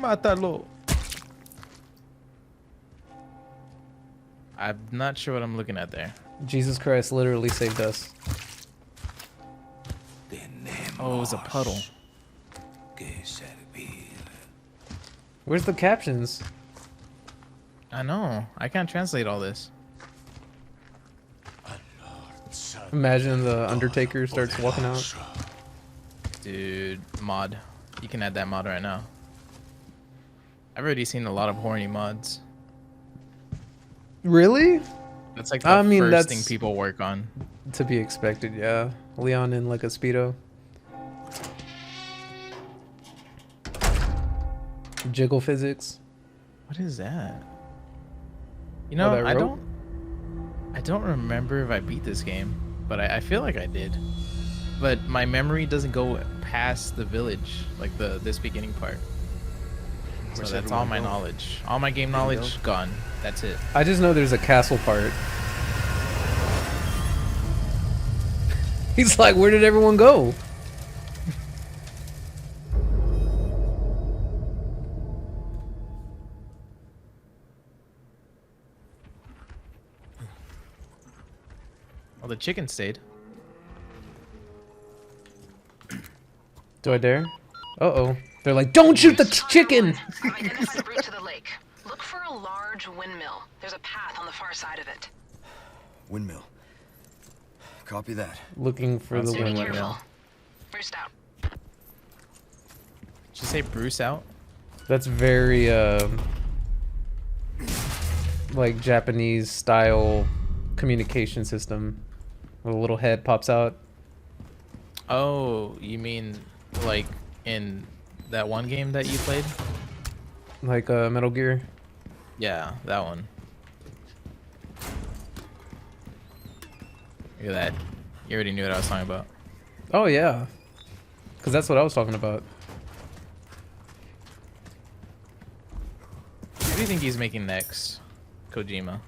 Mátalo. I'm not sure what I'm looking at there. Jesus Christ literally saved us. Oh, it was a puddle. Where's the captions? I know. I can't translate all this. Imagine the Undertaker starts walking out. Dude, mod. You can add that mod right now. I've already seen a lot of horny mods. Really? That's like the first thing people work on. To be expected, yeah. Leon in like a Speedo. Jiggle physics. What is that? You know, I don't remember if I beat this game, but I feel like I did. But my memory doesn't go past the village, like this beginning part. So that's all my knowledge. All my game knowledge gone. That's it. I just know there's a castle part. He's like, where did everyone go? Well, the chicken stayed. Do I dare? Uh-oh. They're like, don't shoot the chicken! I've identified a route to the lake. Look for a large windmill. There's a path on the far side of it. Windmill. Copy that. Looking for the Be windmill. careful. Bruce out. Did you say Bruce out? That's very, like Japanese style communication system. Where a little head pops out. Oh, you mean like in that one game that you played? Like Metal Gear. Yeah, that one. Look at that. You already knew what I was talking about. Oh yeah. Because that's what I was talking about. What do you think he's making next, Kojima?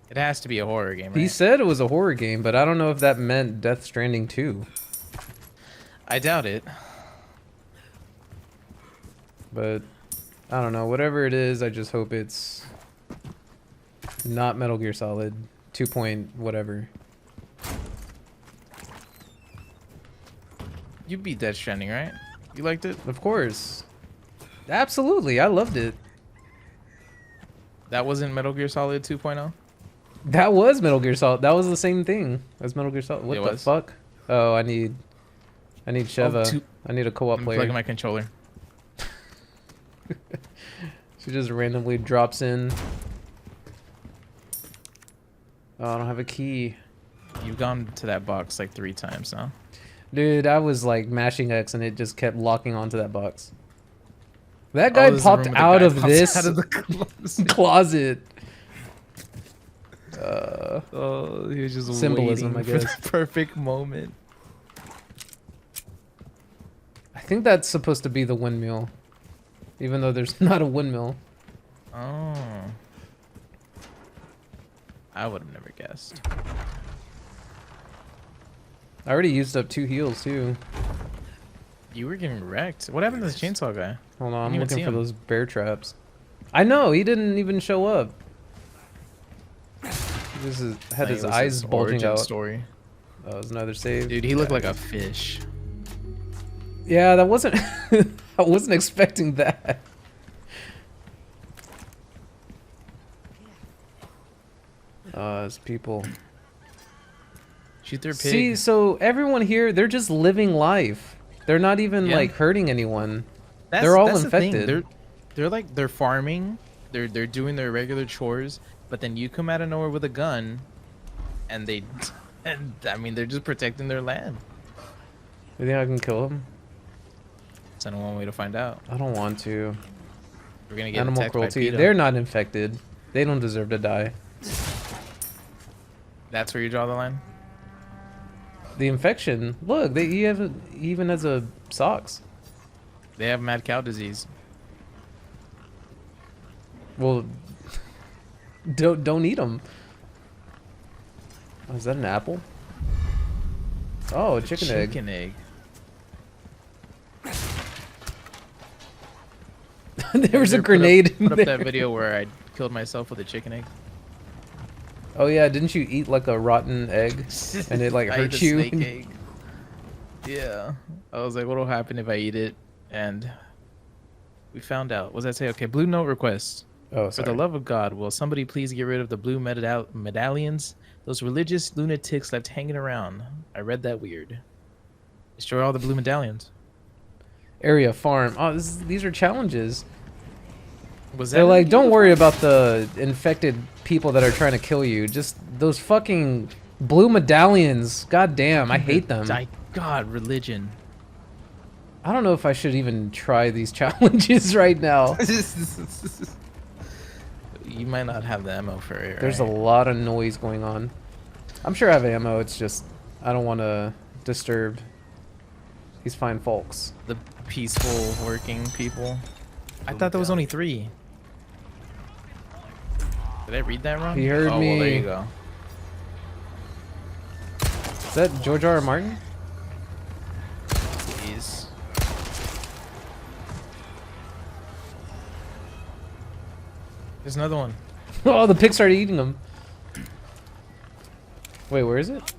It has to be a horror game, right? He said it was a horror game, but I don't know if that meant Death Stranding 2. I doubt it. But I don't know. Whatever it is, I just hope it's not Metal Gear Solid 2 point whatever. You beat Death Stranding, right? You liked it? Of course. Absolutely. I loved it. That wasn't Metal Gear Solid 2.0? That was Metal Gear Solid. That was the same thing as Metal Gear Solid. What the fuck? Oh, I need Sheva. I need a co-op player. Plug in my controller. She just randomly drops in. Oh, I don't have a key. You've gone to that box like 3 times now. Dude, I was like mashing X and it just kept locking onto that box. That guy popped out of this closet. Oh, he was just symbolism, waiting I guess. for the perfect moment. I think that's supposed to be the windmill, even though there's not a windmill. Oh, I would have never guessed. I already used up 2 heals too. You were getting wrecked. What happened to the chainsaw guy? Hold on, I'm Didn't even looking see for him. those bear traps. I know, he didn't even show up. He just had his eyes bulging out. Story. Oh, it was another save. Dude, he looked like a fish. Yeah, that wasn't. I wasn't expecting that. It's people. Shoot their pig. See, so everyone here, they're just living life. They're not even like hurting anyone. They're all infected. The thing. They're farming. They're doing their regular chores, but then you come out of nowhere with a gun, and I mean they're just protecting their land. You think I can kill them? It's only one way to find out. I don't want to. We're gonna get Animal attacked by cruelty. PETA. They're not infected. They don't deserve to die. That's where you draw the line. The infection. Look, he even has a socks. They have mad cow disease. Well, don't eat them. Oh, is that an apple? Oh, a chicken egg. Chicken egg. There was a grenade put up there. that video where I killed myself with a chicken egg. Oh yeah, didn't you eat like a rotten egg and it like I hurt ate a you? snake egg. Yeah. I was like, what'll happen if I eat it? And we found out. What does that say? Okay, blue note request. Oh, For sorry. the love of God, will somebody please get rid of the blue medallions? Those religious lunatics left hanging around. I read that weird. Destroy all the blue medallions. Area farm. Oh, these are challenges. Was that They're like, don't worry before? about the infected people that are trying to kill you. Just those fucking blue medallions. God damn, I hate them. God, religion. I don't know if I should even try these challenges right now. You might not have the ammo for it. There's a right? lot of noise going on. I'm sure I have ammo. It's just I don't want to disturb these fine folks. The peaceful working people. I thought there was only 3. Did I read that wrong? He heard me. Well, there you go. Is that George R. R. Martin? Jeez. There's another one. Oh, the pig started eating them. Wait, where is it?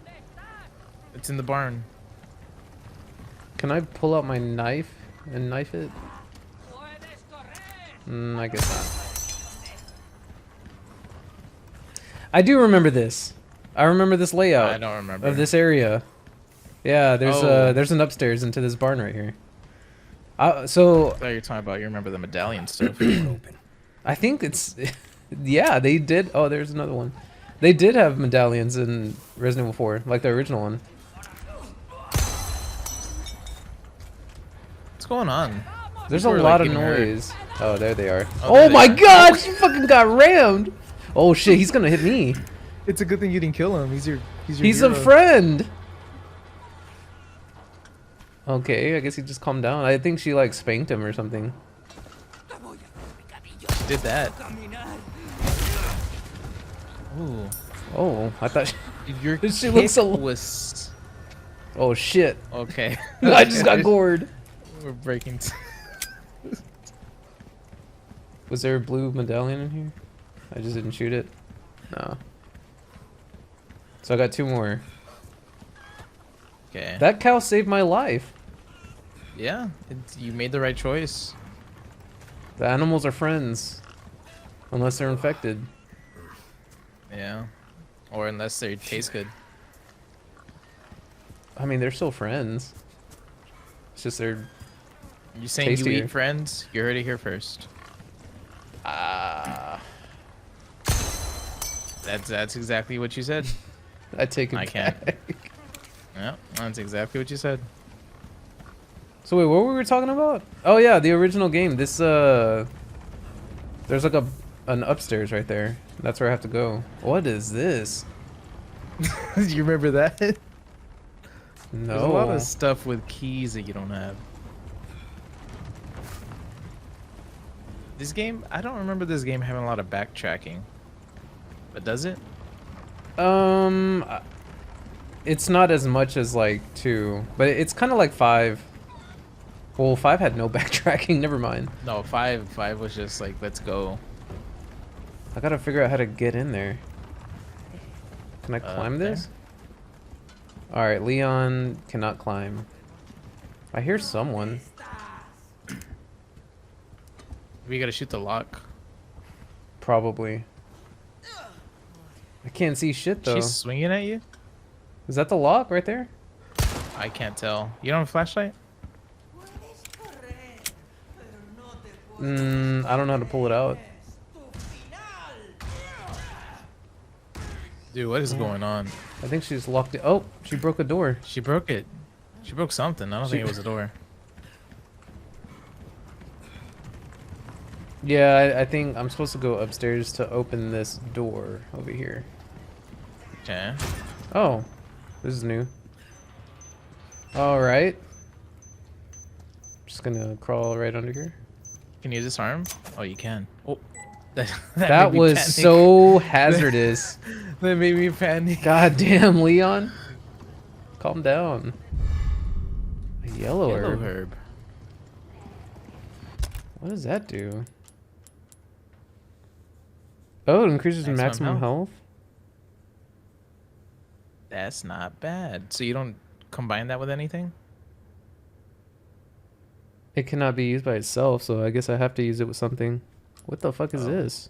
It's in the barn. Can I pull out my knife and knife it? I guess not. I do remember this. I remember this layout. I don't remember. Of this area. Yeah, there's an upstairs into this barn right here. So I thought you were talking about, you remember the medallion stuff. I think it's yeah, they did. Oh, there's another one. They did have medallions in Resident Evil 4, like the original one. What's going on? There's People a are, lot like, of getting hurt. noise. Oh, there they are. Oh, there Oh my they are. god, she fucking got rammed. Oh shit, he's gonna hit me. It's a good thing you didn't kill him. He's your He's a friend. Okay, I guess he just calmed down. I think she like spanked him or something. Did that. Ooh. Oh, I thought Your She looks so- was... Oh shit. Okay. I just got gored. We're breaking... Was there a blue medallion in here? I just didn't shoot it. No. So I got 2 more. Okay. That cow saved my life. Yeah, you made the right choice. The animals are friends. Unless they're infected. Yeah. Or unless they taste good. I mean, they're still friends. It's just they're... You saying you Tastier. eat friends? You heard it here first. That's exactly what you said. I take it I can't. back. Yeah, that's exactly what you said. So wait, what were we talking about? Oh yeah, the original game. This there's like an upstairs right there. That's where I have to go. What is this? You remember that? No. There's a lot of stuff with keys that you don't have. This game, I don't remember this game having a lot of backtracking. But does it? It's not as much as like 2, but it's kind of like 5. Well, 5 had no backtracking. Never mind. No, 5 was just like, let's go. I gotta figure out how to get in there. Can I climb there? this? Alright, Leon cannot climb. I hear someone. We gotta shoot the lock. Probably. I can't see shit though. She's swinging at you? Is that the lock right there? I can't tell. You don't have a flashlight? I don't know how to pull it out. Dude, what is going on? I think she's locked it. Oh, she broke a door. She broke it. She broke something. I don't think it was a door. Yeah, I think I'm supposed to go upstairs to open this door over here. Okay. Oh, this is new. Alright. Just gonna crawl right under here. Can you disarm? Oh, you can. Oh, That made me was panic. so hazardous. That made me panic. God damn, Leon. Calm down. A yellow herb. herb. What does that do? Oh, it increases Maximum maximum health. That's not bad. So you don't combine that with anything? It cannot be used by itself, so I guess I have to use it with something. What the fuck is Oh. this?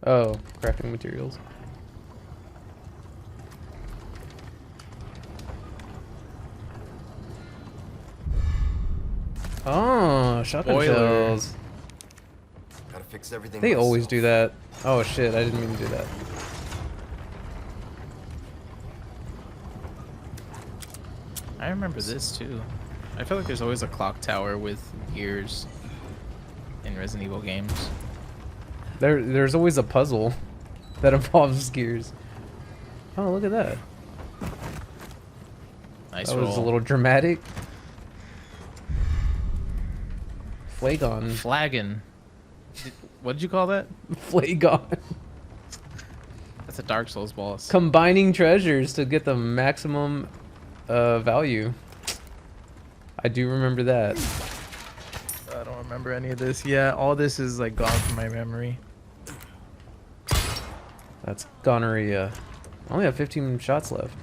Oh, crafting materials. Oh, shotgun Boiler. shells. Gotta fix everything. They always myself. do that. Oh shit, I didn't mean to do that. I remember this too. I feel like there's always a clock tower with gears in Resident Evil games. There's always a puzzle that involves gears. Oh, look at that. Nice That roll. was a little dramatic. Flagon. Flagon. What did you call that? Flagon. That's a Dark Souls boss. Combining treasures to get the maximum value. I do remember that. I don't remember any of this. Yeah, all this is like gone from my memory. That's gonorrhea. I only have 15 shots left.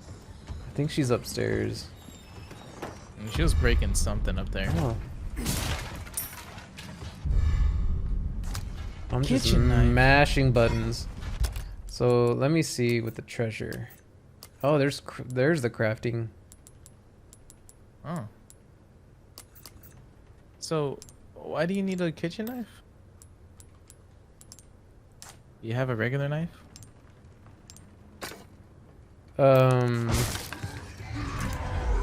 I think she's upstairs. And she was breaking something up there. Oh. I'm just Kitchen knife. mashing buttons. So let me see with the treasure. Oh, there's the crafting. Oh. So, why do you need a kitchen knife? You have a regular knife?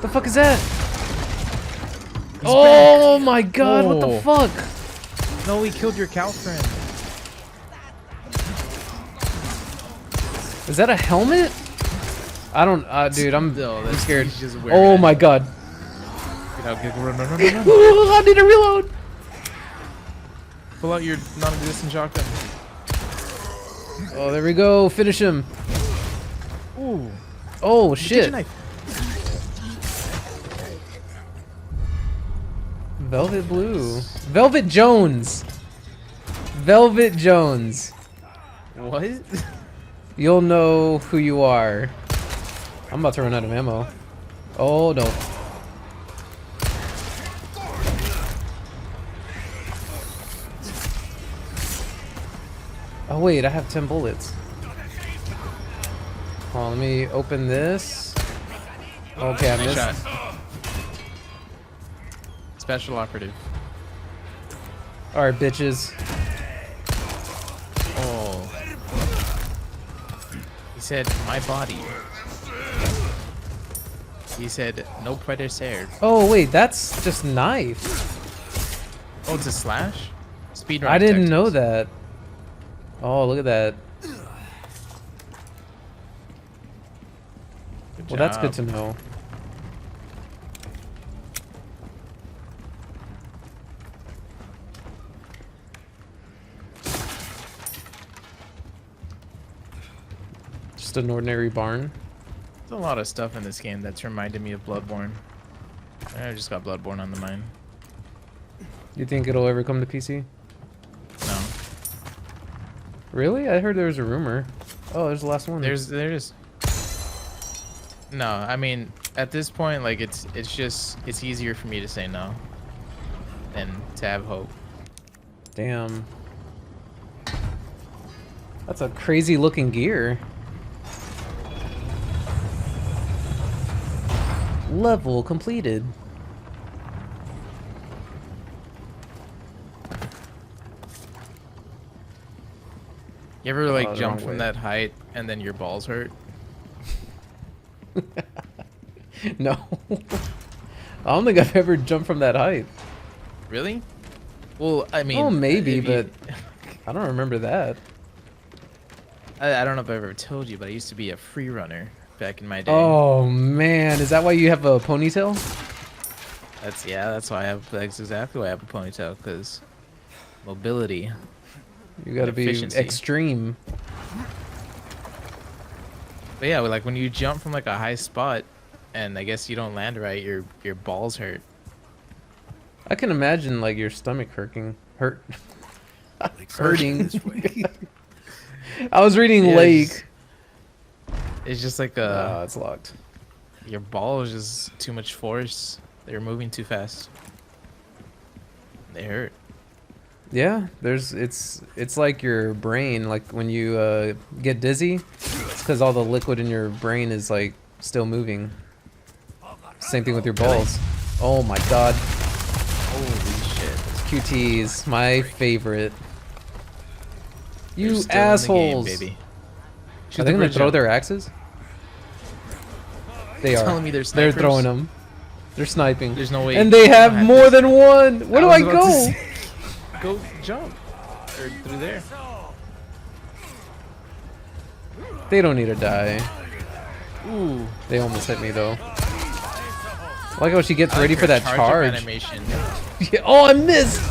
The fuck is that? He's Oh back. my god, what the Oh. fuck? No, he killed your cow friend. Is that a helmet? I don't, dude, I'm No, that's scared. he's just wearing Oh it. my god. Get out, run. I need to reload. Pull out your non-existent shotgun. Oh, there we go. Finish him. Ooh. Oh Kitchen shit. knife. Velvet Blue. Velvet Jones. Velvet Jones. What? You'll know who you are. I'm about to run out of ammo. Oh no. Oh wait, I have 10 bullets. Hold on, let me open this. Okay, I Nice missed. shot. Special operative. Alright, bitches. Oh. He said, my body. He said, no predator served. Oh wait, that's just knife. Oh, it's a slash? Speedrun I didn't know detectives. that. Oh, look at that. Good Well, that's good job. to know. Just an ordinary barn. There's a lot of stuff in this game that's reminded me of Bloodborne. I just got Bloodborne on the mind. You think it'll ever come to PC? No. Really? I heard there was a rumor. Oh, there's the last one. There's no, I mean at this point like it's easier for me to say no than to have hope. Damn. That's a crazy looking gear. Level completed. You ever like Oh, the jump wrong from way. that height and then your balls hurt? No. I don't think I've ever jumped from that height. Really? Well, I mean, Oh, maybe, if you- but I don't remember that. I don't know if I ever told you, but I used to be a free runner back in my day. Oh man, is that why you have a ponytail? That's why I have. That's exactly why I have a ponytail, because mobility. You gotta be Efficiency. extreme. But yeah, like when you jump from like a high spot, and I guess you don't land right, your balls hurt. I can imagine like your stomach hurt. Hurting. I was reading Yeah, lake. It's just like Ah, it's locked. your ball is just too much force. They're moving too fast. They hurt. Yeah, it's like your brain, like when you get dizzy, it's because all the liquid in your brain is like still moving. Same thing with your balls. Oh my god. Holy shit. QTs, my favorite. You They're still in the game, assholes. baby. Are they gonna throw their axes? They are. Telling me they're They're snipers? throwing them. They're sniping. There's no way. And they you have don't more this. than one. Where do I was about to go? say, go jump. Or through there. They don't need to die. Ooh. They almost hit me though. I like how she gets ready for that charge. Animation. Yeah, oh, I missed.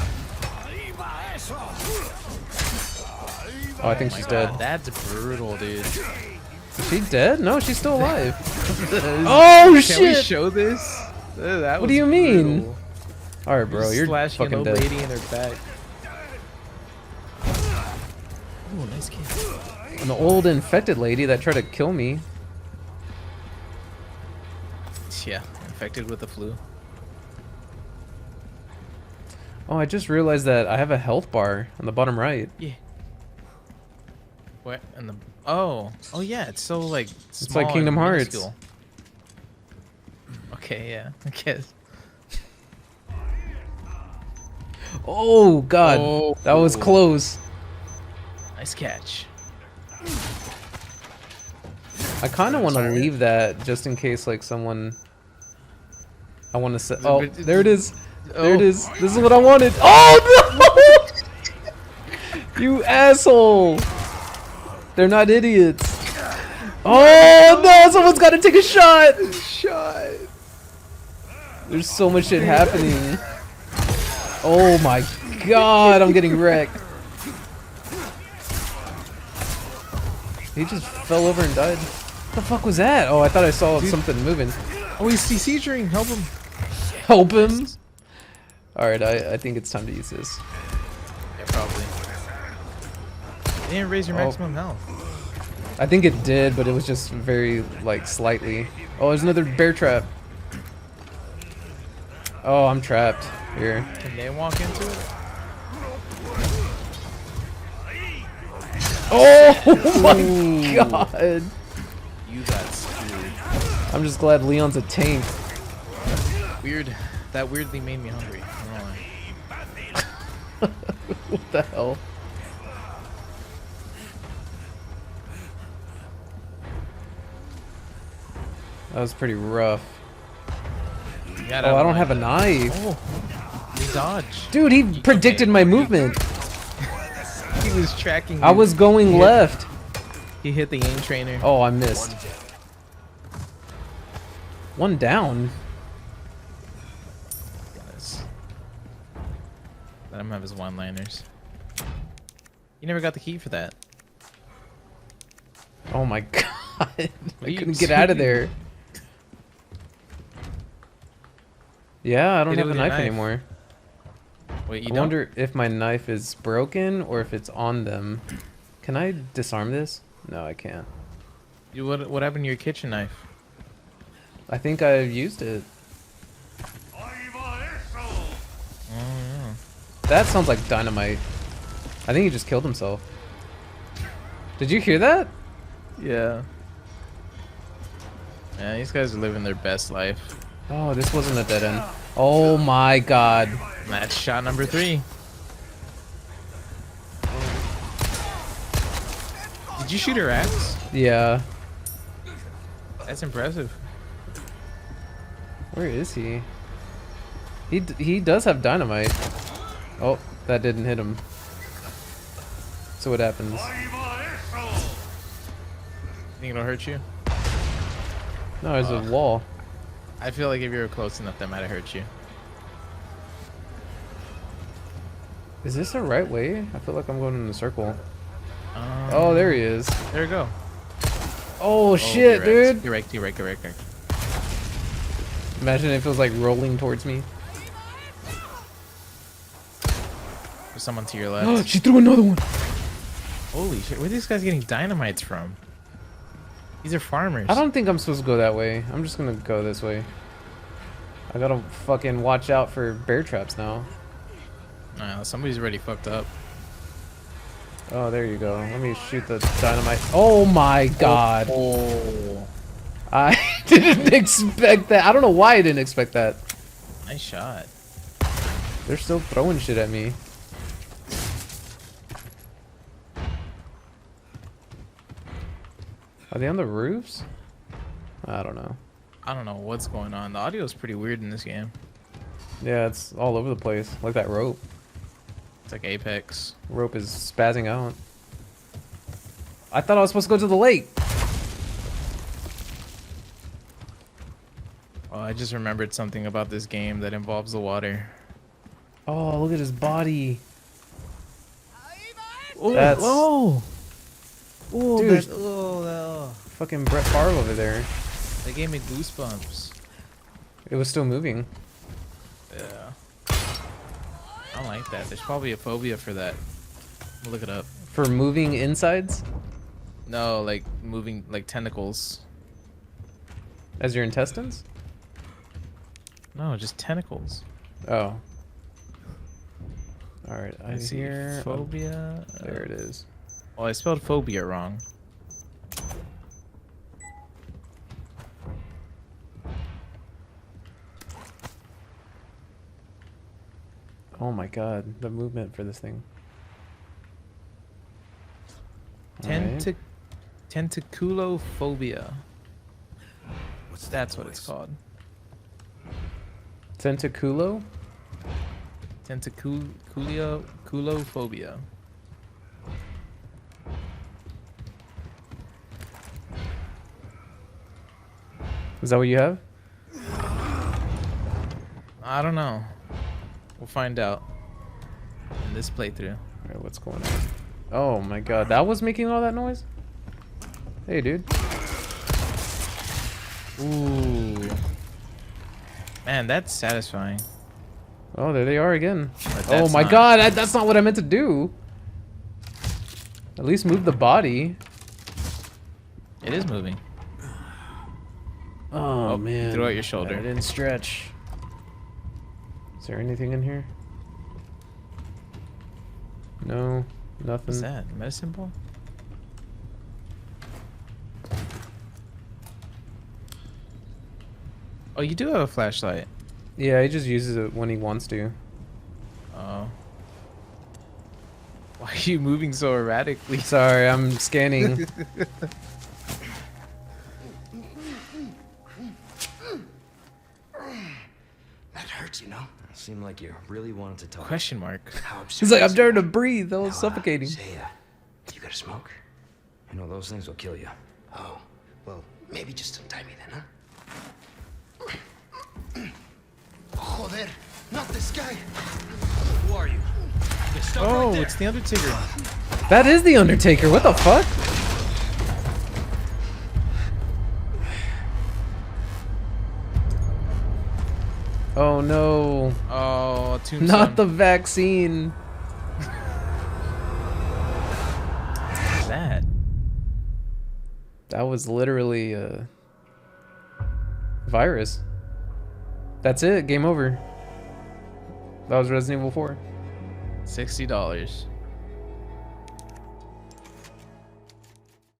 Oh, I think she's dead. That's brutal, dude. Is she dead? No, she's still alive. Oh Can shit! we show this? That What do you mean? All right, bro, Just you're slashing fucking an old dead. lady in her back. Ooh, nice kill. An old infected lady that tried to kill me. Yeah, infected with the flu. Oh, I just realized that I have a health bar on the bottom right. Yeah. What? And the oh yeah, it's so like It's small like Kingdom and Hearts. minuscule. Okay, yeah, I guess. Oh god, Oh. that was close. Nice catch. I kind of want to leave that just in case like someone. I want to say. Oh, there it is. There it is. This is what I wanted. Oh no! You asshole! They're not idiots. Oh no! Someone's got to take a shot. There's so much shit happening. Oh my god! I'm getting wrecked. He just fell over and died. What the fuck was that? Oh, I thought I saw something moving. Oh, he's CC-ing. Help him. Help him. Alright, I think it's time to use this. Yeah, probably. You didn't raise your maximum health. I think it did, but it was just very, like, slightly. Oh, there's another bear trap. Oh, I'm trapped here. Can they walk into it? Oh my god. You got screwed. I'm just glad Leon's a tank. Weird. That weirdly made me hungry. I don't know why. What the hell? That was pretty rough. Oh, I don't have a knife. Oh, he dodged. Dude, he predicted my movement. He was tracking. I was going left. He hit the aim trainer. Oh, I missed. One down. Yes. Let him have his one-liners. You never got the key for that. Oh my god. I you couldn't get out of there. Yeah, I don't Hit it have a with your knife knife. anymore. Wait, you I don't? wonder if my knife is broken or if it's on them. Can I disarm this? No, I can't. What happened to your kitchen knife? I think I used it. Oh, yeah. That sounds like dynamite. I think he just killed himself. Did you hear that? Yeah. Yeah, these guys are living their best life. Oh, this wasn't a dead end. Oh my god. And that's shot number 3. Did you shoot her axe? Yeah. That's impressive. Where is he? He does have dynamite. Oh, that didn't hit him. So what happens? Think it'll hurt you? No, there's a wall. I feel like if you were close enough, that might have hurt you. Is this the right way? I feel like I'm going in a circle. Oh, there he is. There we go. Oh, shit, dude. You're right. Imagine if it was like rolling towards me. There's someone to your left. She threw another one. Holy shit! Where are these guys getting dynamites from? These are farmers. I don't think I'm supposed to go that way. I'm just gonna go this way. I gotta fucking watch out for bear traps now. Somebody's already fucked up. Oh, there you go. Let me shoot the dynamite. Oh my god. Oh. I didn't expect that. I don't know why I didn't expect that. Nice shot. They're still throwing shit at me. Are they on the roofs? I don't know. I don't know what's going on. The audio is pretty weird in this game. Yeah, it's all over the place. Like that rope. It's like Apex. Rope is spazzing out. I thought I was supposed to go to the lake. Oh, I just remembered something about this game that involves the water. Oh, look at his body. Oh, That's oh, dude, that fucking Brett Favre over there. gave me goosebumps. It was still moving. Yeah. I don't like that. There's probably a phobia for that. Look it up. For moving insides? No, like moving, like tentacles. As your intestines? No, just tentacles. Oh. Alright, I Let's see. hear Phobia. there it is. Well, I spelled phobia wrong. Oh my god, the movement for this thing. Alright. Tentaculophobia. That's what it's noise? called. Tentaculo? Tentaculophobia. Is that what you have? I don't know. We'll find out in this playthrough. Alright, what's going on? Oh my god, that was making all that noise? Hey, dude. Ooh. Man, that's satisfying. Oh, there they are again. But Oh that's my not. god, that's not what I meant to do. At least move the body. It is moving. Oh, man. threw out your shoulder. I didn't stretch. Is there anything in here? No, nothing. What's that? Medicine ball? Oh, you do have a flashlight. Yeah, he just uses it when he wants to. Oh. Why are you moving so erratically? Sorry, I'm scanning. That hurts, you know? Seemed like you really wanted to talk. Question mark. How absurd He's like, I'm is it? starting to breathe. That was Now, suffocating. Say, you got a smoke? You know, those things will kill you. Oh, well, maybe just untie me then, huh? Joder, not this guy. Who are you? Stop Oh, right there. it's the Undertaker. That is the Undertaker. What the fuck? Oh no. Oh, Tombstone. Not the vaccine. What's that? That was literally a virus. That's it. Game over. That was Resident Evil 4. $60.